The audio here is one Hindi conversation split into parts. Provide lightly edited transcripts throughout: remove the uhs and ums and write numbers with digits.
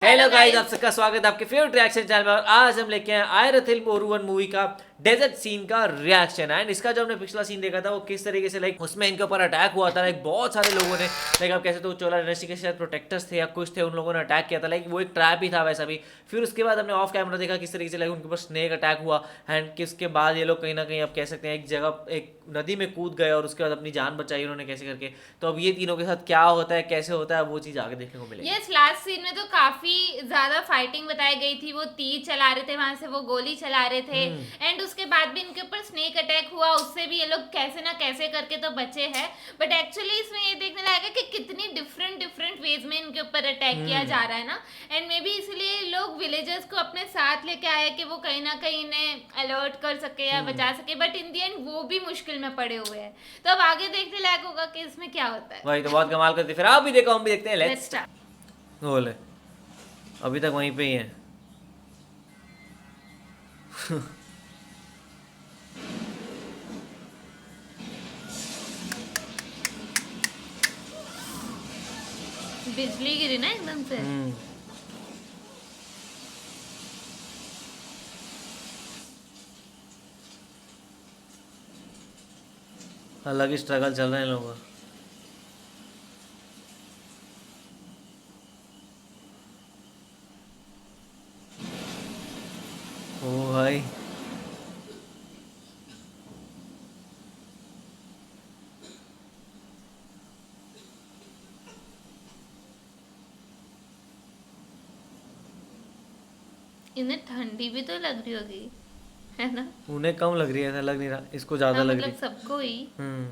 हेलो गाइस, आप सबका स्वागत है आपके फेवरेट रिएक्शन चैनल में। और आज हम लेके आए आयरथिल मोरूवन मूवी का डेजर्ट सीन का रिएक्शन। एंड इसका जो हमने पिछला सीन देखा था वो किस तरीके से लाइक उसमें इनके ऊपर अटैक हुआ था। लाइक बहुत सारे लोगों ने लाइक आप कैसे तो चोला डिनेस्टी के शायद प्रोटेक्टर्स थे या कुछ थे, उन लोगों ने अटैक किया था। लाइक वो एक ट्रैप ही था वैसा भी। फिर उसके बाद हमने ऑफ कैमरा देखा किस तरीके से लाइक उनके ऊपर स्नेक अटैक हुआ। एंड किसके बाद ये लोग कहीं ना कहीं आप कह सकते हैं एक जगह एक नदी में कूद गए और उसके बाद अपनी जान बचाई उन्होंने कैसे करके। तो अब ये तीनों के साथ क्या होता है, कैसे होता है, वो चीज़ आगे देखने को मिलेगी। यस, लास्ट सीन में तो काफी ज्यादा फाइटिंग बताई गई थी। वो तीर चला रहे थे, वहां से वो गोली चला रहे थे। एंड उसके बाद भी इनके ऊपर स्नेक अटैक हुआ, उससे भी ये लोग कैसे ना कैसे करके तो बचे हैं। बट एक्चुअली इसमें ये देखने लायक है कि कितनी डिफरेंट डिफरेंट वेज में इनके ऊपर अटैक किया जा रहा है ना। एंड मे बी इसलिए लोग विलेजर्स को अपने साथ लेके आए कि वो कहीं ना कहीं इन्हें अलर्ट कर सके या बचा सके। बट इन दी एंड वो भी मुश्किल में पड़े हुए हैं। तो अब आगे देखने लायक होगा कि इसमें क्या होता है। वही तो बहुत कमाल करती। फिर आप भी देखो, हम भी देखते हैं। Let's let's start. बोले अभी तक वहीं पे ही है। बिजली गिरी ना एकदम से। अलग ही स्ट्रगल चल रहे हैं इन लोगों का। ओ भाई, इन्हें ठंडी भी तो लग रही होगी, है ना। उन्हें कम लग रही है, ऐसा लग नहीं रहा, इसको ज्यादा हाँ, लग मतलब रही। सबको ही, हम्म।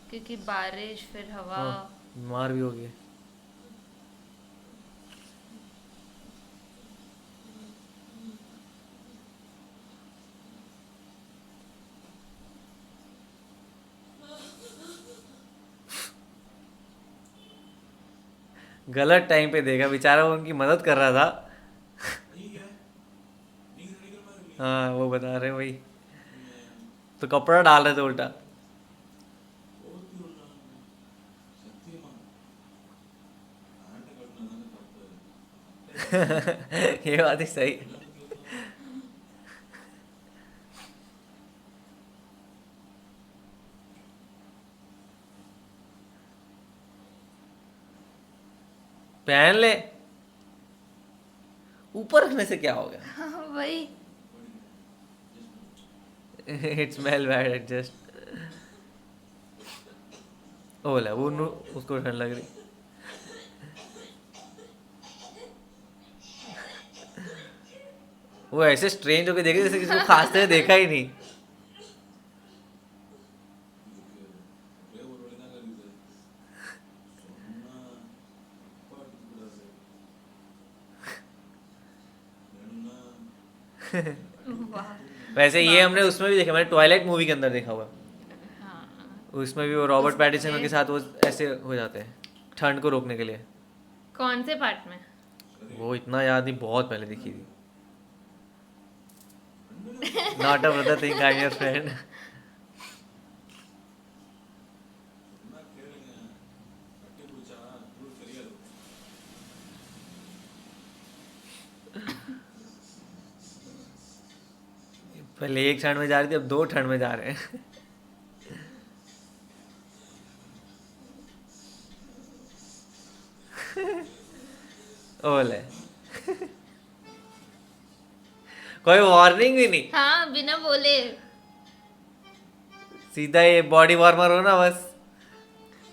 क्योंकि बारिश फिर हवा। हाँ, बीमार भी हो गई। गलत टाइम पे देखा बेचारा, वो उनकी मदद कर रहा था। हाँ, वो बता रहे वही। तो कपड़ा डाल रहे थे उल्टा। ये बात ही सही। पहन ले, ऊपर रखने से क्या हो गया। हाँ, वही। It smell bad adjust. ओला वो उसको ठंड लग रही। वो ऐसे स्ट्रेंज होके देखे जैसे किसी को खांसते हुए देखा ही नहीं। वाह। वैसे ये हमने उसमें भी देखा, मैंने ट्वाइलाइट मूवी के अंदर देखा हुआ। हाँ, उसमें भी वो रॉबर्ट पैटिसन के उसमें साथ वो ऐसे हो जाते हैं ठंड को रोकने के लिए। कौन से पार्ट में? वो इतना याद नहीं, बहुत पहले देखी थी। Not a brother think I am your friend. पहले एक ठंड में जा रही थी, अब दो ठंड में जा रहे हैं। ओले, कोई वार्निंग भी नहीं, हाँ, बिना बोले। सीधा ये बॉडी वार्मर हो ना बस।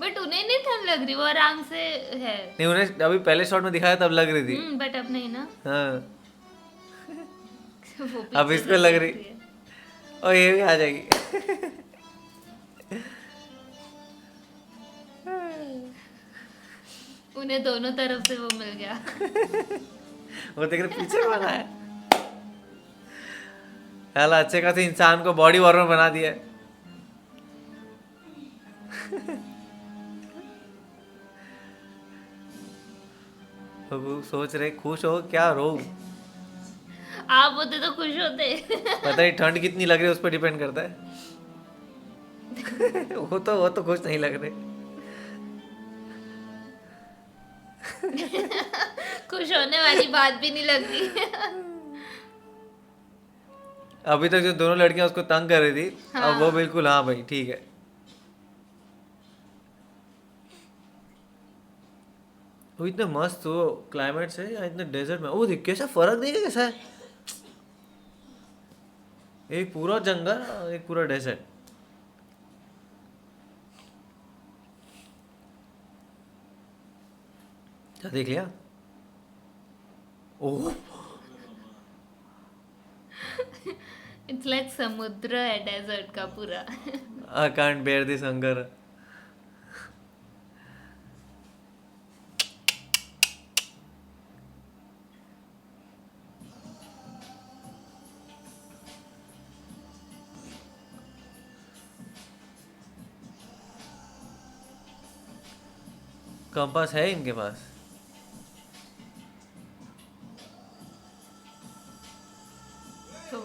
बट उन्हें नहीं ठंड लग रही, वो आराम से है। नहीं, उन्हें अभी पहले शॉट में दिखाया तब लग रही थी। बट अब नहीं ना। हाँ, वो अब पीछे इसको से लग देख रही। रही है। और ये भी आ जाएगी। उन्हें दोनों तरफ से वो मिल गया। वो देख रहे पीछे बना है। हाला अच्छे खासे इंसान को बॉडी वार्मर बना दिया है। तो वो सोच रहे खुश हो क्या रो। आप होते तो खुश होते। पता नहीं ठंड कितनी लग रही है उस पर डिपेंड करता है। वो तो खुश नहीं लग रहे। खुश होने वाली बात भी नहीं लग रही। अभी तक जो दोनों लड़कियां उसको तंग कर रही थी, अब वो हाँ। बिल्कुल हाँ भाई ठीक है। वो इतने मस्त वो क्लाइमेट से या इतने डेजर्ट में, वो देख कैसा फर्क देगा कैसा है, एक पूरा जंगल एक पूरा डेजर्ट। क्या देख लिया? ओह इट्स लाइक समुद्र है डेजर्ट का पूरा। I can't bear this hunger. Compass है इनके पास? तो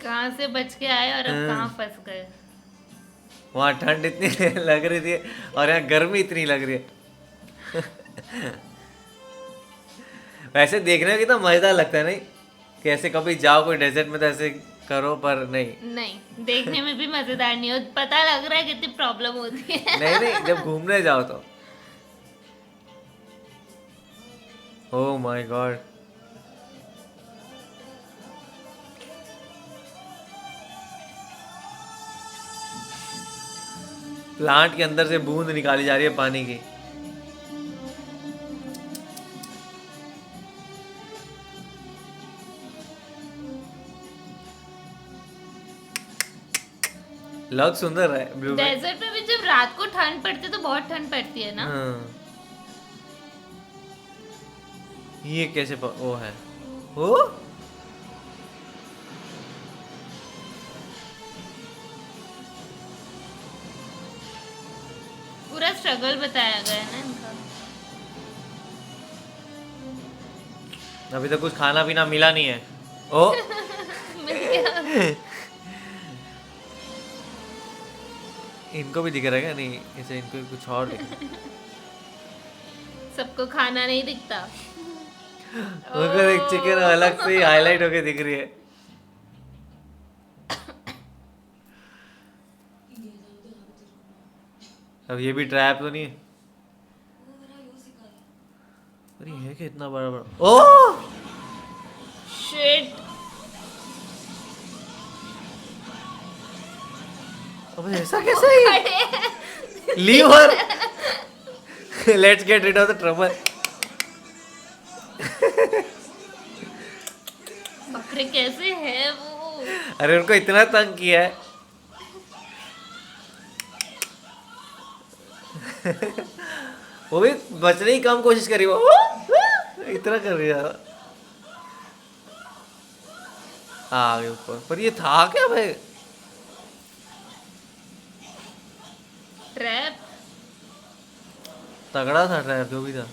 कहाँ से बच के आए और अब कहाँ फंस गए। वहाँ ठंड इतनी लग रही थी और यहाँ गर्मी इतनी लग रही है। वैसे देखने में कितना मजेदार लगता है नहीं, कि ऐसे कभी जाओ कोई डेजर्ट में तो ऐसे करो, पर नहीं। नहीं, देखने में भी मजेदार नहीं हो, पता लग रहा है कितनी प्रॉब्लम होती है। नहीं नहीं, जब घूमने जाओ तो। ओह माय गॉड, प्लांट के अंदर से बूंद निकाली जा रही है पानी की। लग सुंदर है ब्लू में। डेजर्ट में भी जब रात को ठंड पड़ती है तो बहुत ठंड पड़ती है ना। हाँ। ये कैसे वो है ओ, पूरा स्ट्रगल बताया गया है ना इनका। अभी तक कुछ खाना पीना मिला नहीं है। ओ मिल गया। इनको भी दिख रहा है क्या? नहीं, इसे इनको कुछ और दिख रहा है। सबको खाना नहीं दिखता। उनको एक चिकन अलग से ही हाईलाइट होके दिख रही है। अब ये भी ट्रैप तो नहीं है? अरे ये क्या इतना बड़ा बड़ा, ओह शिट। अब ऐसा कैसे ही leave her, let's get rid of the trouble. बकरे कैसे है वो। अरे उनको इतना तंग किया है। वो भी बचने की कम कोशिश करी, वो इतना कर रही है। आ गए ऊपर, पर ये था क्या भाई? ट्रैप। तगड़ा था ट्रैप जो भी था।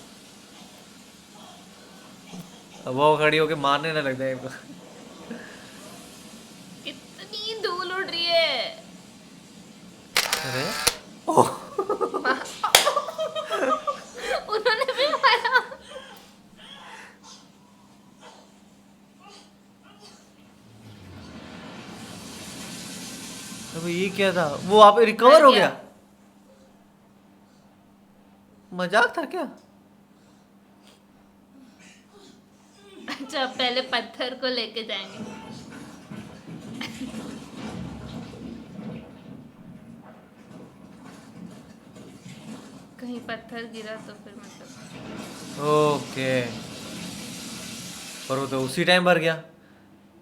अब वो खड़ी होके मारने ना लग जाए इनको। कितनी धूल उड़ रही है। अरे ओह उन्होंने भी मारा। अब ये क्या था? वो आप रिकवर मर हो गया। गया? मजाक था क्या? अच्छा, पहले पत्थर को लेके जाएंगे। कहीं पत्थर गिरा तो फिर मतलब। ओके, पर वो तो उसी टाइम भर गया,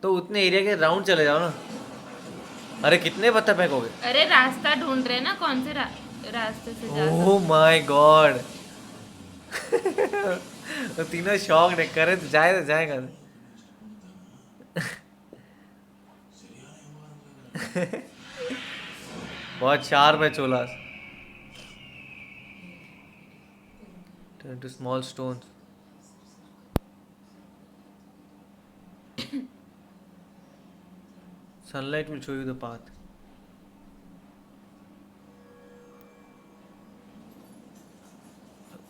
तो उतने एरिया के राउंड चले जाओ ना। अरे कितने पत्थर पैक हो गए? अरे रास्ता ढूंढ रहे हैं ना, कौन से रास्ते से जा सकते। Oh my God. तो तीनों शौक ने करे तो जाएगा। बहुत शार्प है चोला। Turn to small stones. Sunlight will show you the path.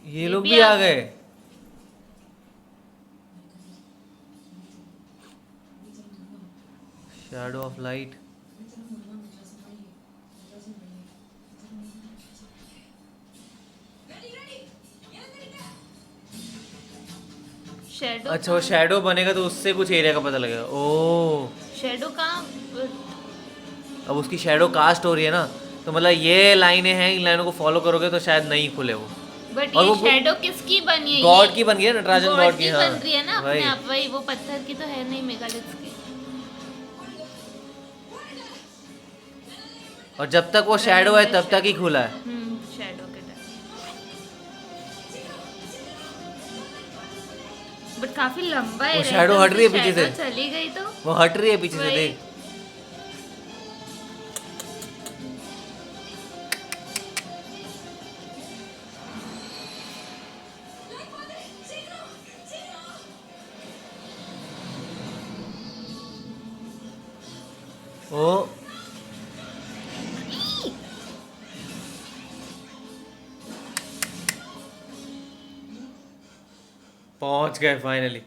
ये लोग भी आ गए। Shadow of light. शेडो अच्छा वो शैडो बनेगा तो उससे कुछ एरिया का पता लगेगा। ओ शेडो कहाँ? अब उसकी शैडो कास्ट हो रही है ना, तो मतलब ये लाइनें हैं, इन लाइनों को फॉलो करोगे तो शायद नहीं खुले वो। बट और ये वो शेडो किसकी बनी है? गॉड ये की बन गई है, नटराजन गॉड की। हाँ बन रही है ना अपने वही। आप। वही वो पत्थर की तो है नहीं, मेगालिथ्स की। और जब तक वो शैडो है तब तक ही खुला है। शेडो के टाइम। बट काफी लंबा है। वो shadow हट रही है पीछे से। चली गई तो वो हट रही है पीछे से, वही। देख। ओ पहुंच गए फाइनली।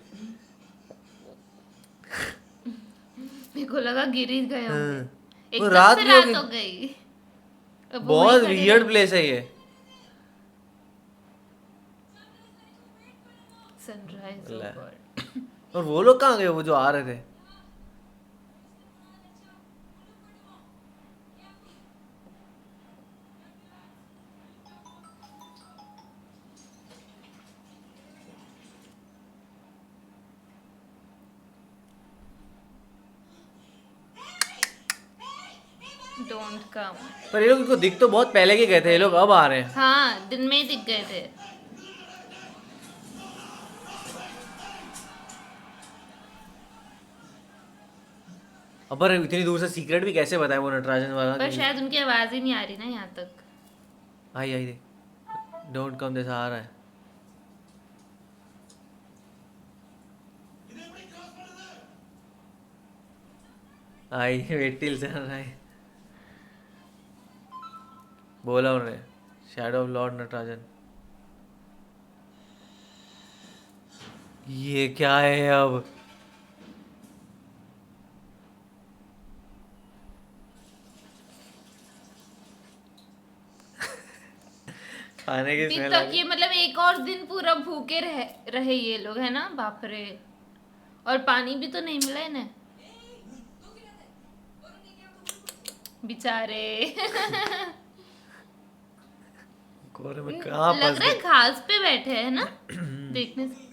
मेरे को लगा गिर ही गए होंगे। वो एकदम रात से भी होगी। रात हो गई। अब वो बहुत वहीं खड़े वियर्ड रहे। प्लेस है ये। सनराइज ले। ओवर। और वो लोग कहाँ गए, वो जो आ रहे थे? Don't come. पर ये लोग, इनको दिख तो बहुत पहले के गए थे, ये लोग अब आ रहे हैं। हाँ, दिन में ही दिख गए थे। अब पर इतनी दूर से सीक्रेट भी कैसे बताए वो नटराजन वाला पर कि- शायद उनकी आवाज ही नहीं आ रही ना यहाँ तक। आई आई देख, डोंट कम जैसा आ रहा है। आई वेट टिल से आ रहा है। बोला उन्होंने, शैडो ऑफ लॉर्ड नटराजन। ये क्या है अब? खाने की अभी स्मेल तक ये मतलब एक और दिन पूरा भूखे रहे ये लोग, है ना? बाप रे। और पानी भी तो नहीं मिला इन्हें बेचारे। कोरे में कहाँ लग फंस रहा है गए? घास पे बैठे हैं ना देखने से।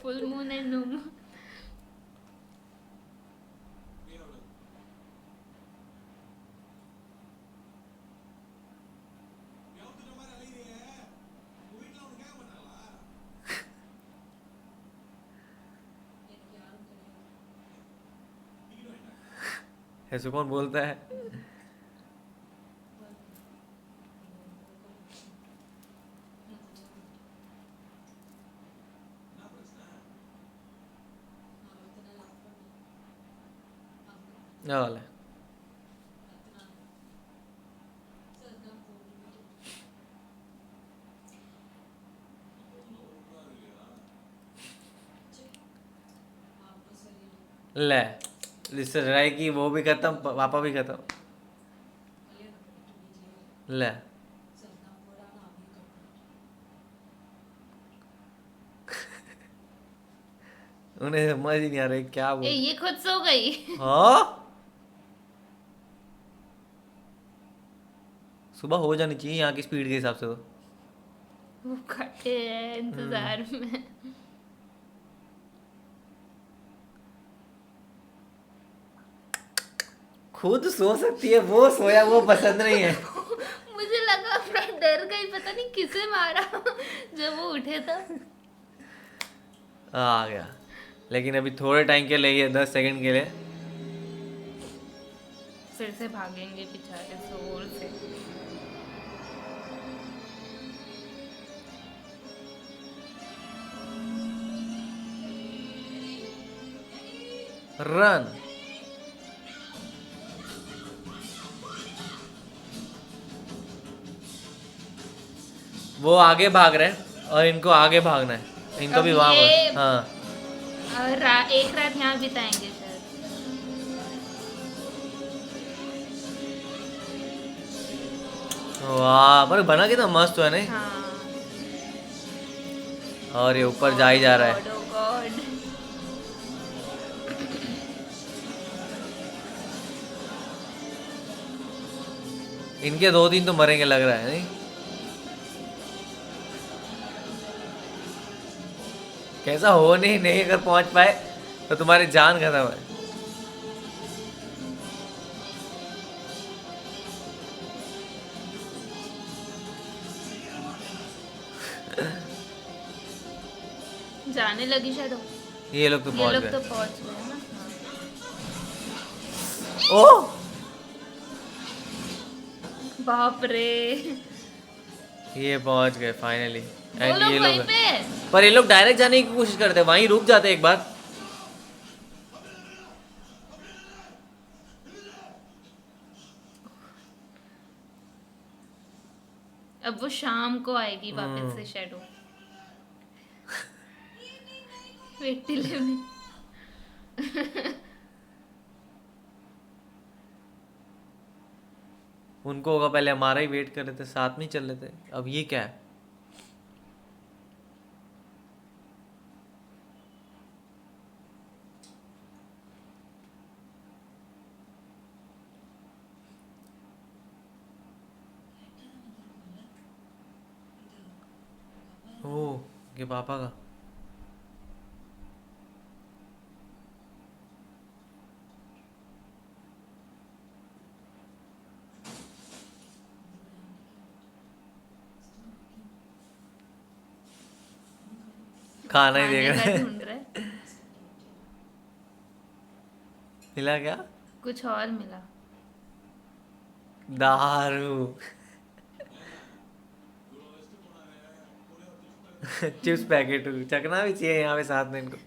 Full moon and new moon. ऐसे कौन बोलता है? क्या वाला है? ले, इससे लड़ाई की, वो भी खत्म, पापा भी खत्म। ले उन्हें समझ ही नहीं आ रहा क्या बोल। ये खुद सो गई। हाँ सुबह हो जानी चाहिए यहाँ की स्पीड के हिसाब से तो। वो खड़े हैं इंतजार में। खुद सो सकती है, वो सोया, वो पसंद नहीं है। मुझे लगा मैं डर गई, पता नहीं किसे मारा जब वो उठे था। आ गया, लेकिन अभी थोड़े टाइम के लिए, ये 10 सेकंड के लिए। फिर से भागेंगे बेचारे जोर से। रन। वो आगे भाग रहे हैं और इनको आगे भागना है, इनको अब भी वहां ये- हाँ। एक रात यहाँ बिताएंगे शायद। वाह पर बना कितना मस्त हुआ नहीं। हाँ। और ये ऊपर जा ही जा रहा है। Oh God. इनके 2 दिन तो मरेंगे लग रहा है नहीं। कैसा हो नहीं अगर पहुंच पाए तो तुम्हारी जान खत्म है। जाने लगी शायद। ये लोग तो ये पहुंच लोग गए। तो पहुंच गए ना। ओह बाप रे। ये पहुंच गए फाइनली। वो एंड लोग ये वहीं लोग पे। पर ये लोग डायरेक्ट जाने की कोशिश करते हैं, वहीं रुक जाते हैं एक बार। अब वो शाम को आएगी वापस से शैडो। वेट टिल उनको होगा पहले हमारा ही वेट कर रहे थे, साथ में ही चल रहे थे, अब ये क्या है। ओह ये पापा का। खाना ही देख खाने रहे का हैं। ढूंढ रहा है। मिला क्या? कुछ और मिला। दारू। चिप्स पैकेट चखना भी चाहिए यहाँ पे साथ में इनको।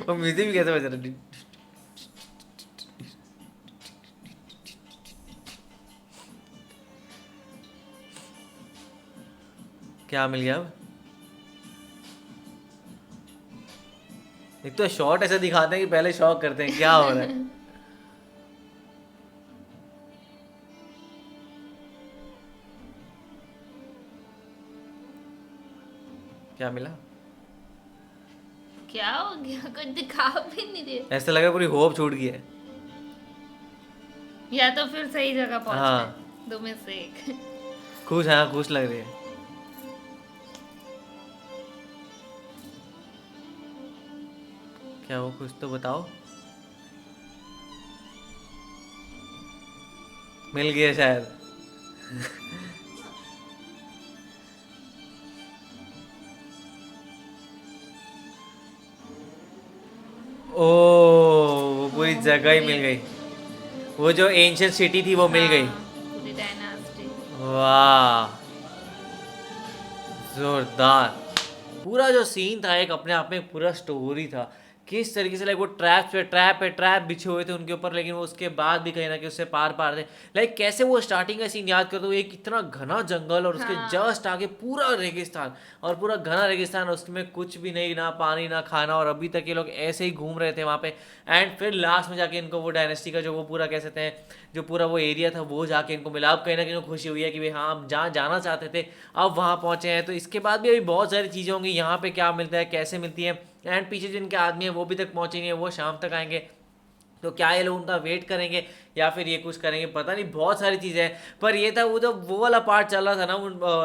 वो म्यूजिक भी कैसे बज रहा है। क्या मिल गया अब? एक तो शॉट ऐसे दिखाते हैं कि पहले शॉक करते हैं क्या हो रहा है। क्या मिला? क्या हो गया? कुछ दिखा भी नहीं रहे। ऐसा लगा पूरी होप छूट गई है। या तो फिर सही जगह पहुंच हाँ। गए, दो में से एक। खुश हाँ खुश लग रही है। क्या हो कुछ तो बताओ। मिल गया शायद। ओ वो पूरी जगह ही मिल गई। वो जो एंशियंट सिटी थी वो मिल गई। हाँ, पूरी डायनास्टी। वाह जोरदार। पूरा जो सीन था एक अपने आप में पूरा स्टोरी था। किस तरीके से लाइक वो ट्रैप बिछे हुए थे उनके ऊपर, लेकिन वो उसके बाद भी कहीं ना कहीं उससे पार पार थे। लाइक कैसे वो स्टार्टिंग का सीन याद करते हो, एक इतना घना जंगल और उसके हाँ। जस्ट आगे पूरा रेगिस्तान, और पूरा घना रेगिस्तान, उसमें कुछ भी नहीं, ना पानी ना खाना, और अभी तक ये लोग ऐसे ही घूम रहे थे वहाँ पे। एंड फिर लास्ट में जाके इनको वो डायनेस्टी का जो वो पूरा कह सकते हैं जो पूरा वो एरिया था वो जाके इनको मिला। अब कहीं ना कहीं खुशी हुई है कि भाई हाँ हम जहाँ जाना चाहते थे अब वहाँ पहुँचे हैं। तो इसके बाद भी अभी बहुत सारी चीज़ें होंगी, यहाँ पे क्या मिलता है कैसे मिलती है, एंड पीछे जिनके आदमी है वो भी तक पहुँचे नहीं है, वो शाम तक आएंगे। तो क्या ये लोग उनका वेट करेंगे या फिर ये कुछ करेंगे पता नहीं, बहुत सारी चीज़ें हैं। पर ये था वो जब वो वाला पार्ट चल रहा था ना,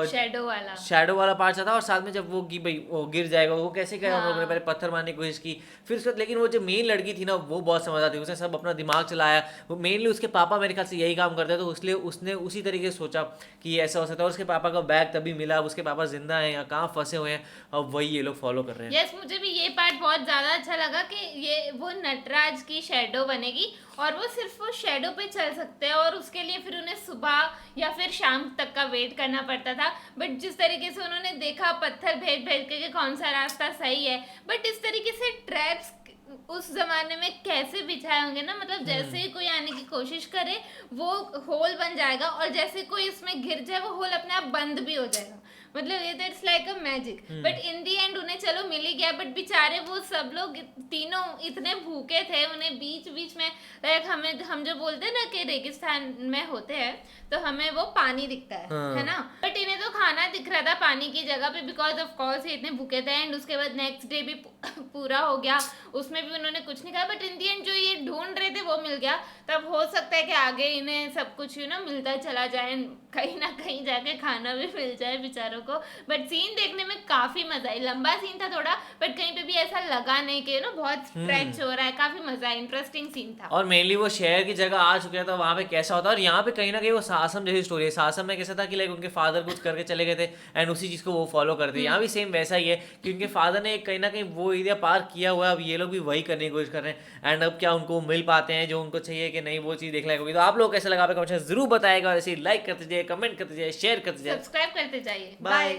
शैडो शैडो वाला पार्ट चल था, और साथ में जब वो कि भाई वो गिर जाएगा, वो कैसे क्या हम लोगों ने हाँ। पहले पत्थर मारने की कोशिश की, फिर उसके बाद लेकिन वो जो मेन लड़की थी ना वो बहुत समझदार थी, उसने सब अपना दिमाग चलाया। वो मेनली उसके पापा मेरे ख्याल से यही काम करते हैं, तो इसलिए उसने उसी तरीके से सोचा कि ये ऐसा हो सकता है, और उसके पापा का बैग तभी मिला। अब उसके पापा जिंदा हैं या कहाँ फंसे हुए हैं, अब वही ये लोग फॉलो कर रहे हैं। यस मुझे भी ये पार्ट बहुत ज्यादा अच्छा लगा कि ये वो नटराज की शैडो शेडो बनेगी और वो सिर्फ वो शेडो पे चल सकते हैं और उसके लिए फिर उन्हें सुबह या फिर शाम तक का वेट करना पड़ता था। बट जिस तरीके से उन्होंने देखा पत्थर भेज भेज के कौन सा रास्ता सही है, बट इस तरीके से ट्रैप्स उस जमाने में कैसे बिछाए होंगे ना, मतलब जैसे ही कोई आने की कोशिश करे वो होल बन जाएगा और जैसे कोई इसमें गिर जाए वो होल अपने आप बंद भी हो जाएगा। मतलब ये that's like a magic. But in the and उन्हें चलो मिल ही गया, बट बेचारे वो सब लोग तीनों इतने भूखे थे, उन्हें बीच बीच में लाइक हम जो बोलते हैं ना कि रेगिस्तान में होते हैं तो हमें वो पानी दिखता है ना, बट इन्हें तो खाना दिख रहा था पानी की जगह पे, बिकॉज ऑफ कोर्स ये इतने भूखे थे। एंड उसके बाद नेक्स्ट डे भी पूरा हो गया, उसमें भी उन्होंने कुछ नहीं खाया, बट इन दी एंड जो ये ढूंढ रहे थे वो मिल गया। तब हो सकता है कि आगे इन्हें सब कुछ मिलता चला जाए, कहीं ना कहीं जाके खाना भी मिल जाए बेचारों को। बट सीन देखने में काफी मजा आई, लंबा सीन था थोड़ा, बट कहीं पे भी ऐसा लगा नहीं कि बहुत स्ट्रेच हो रहा है, काफी मजा आया, इंटरेस्टिंग सीन था। और मेनली वो शहर की जगह आ चुके हैं तो वहाँ पे कैसा होता है, और यहाँ पे कहीं ना कहीं वो सासम जैसी स्टोरी है। सासम में कैसा था कि लाइक उनके फादर कुछ करके चले गए थे एंड उसी चीज को वो फॉलो करते हैं। यहाँ भी सेम वैसा ही है कि उनके फादर ने कहीं ना कहीं वो एरिया पार किया हुआ है, अब ये लोग भी वही करने की कोशिश कर रहे हैं। एंड अब क्या उनको मिल पाते हैं जो उनको चाहिए कि नहीं, वो चीज देखने लायक होगी। तो आप लोग कैसा लगा कमेंट जरूर बताएगा, और ऐसे लाइक करते जाइए, कमेंट करते जाइए, शेयर करते जाइए, सब्सक्राइब करते जाइए। बाय।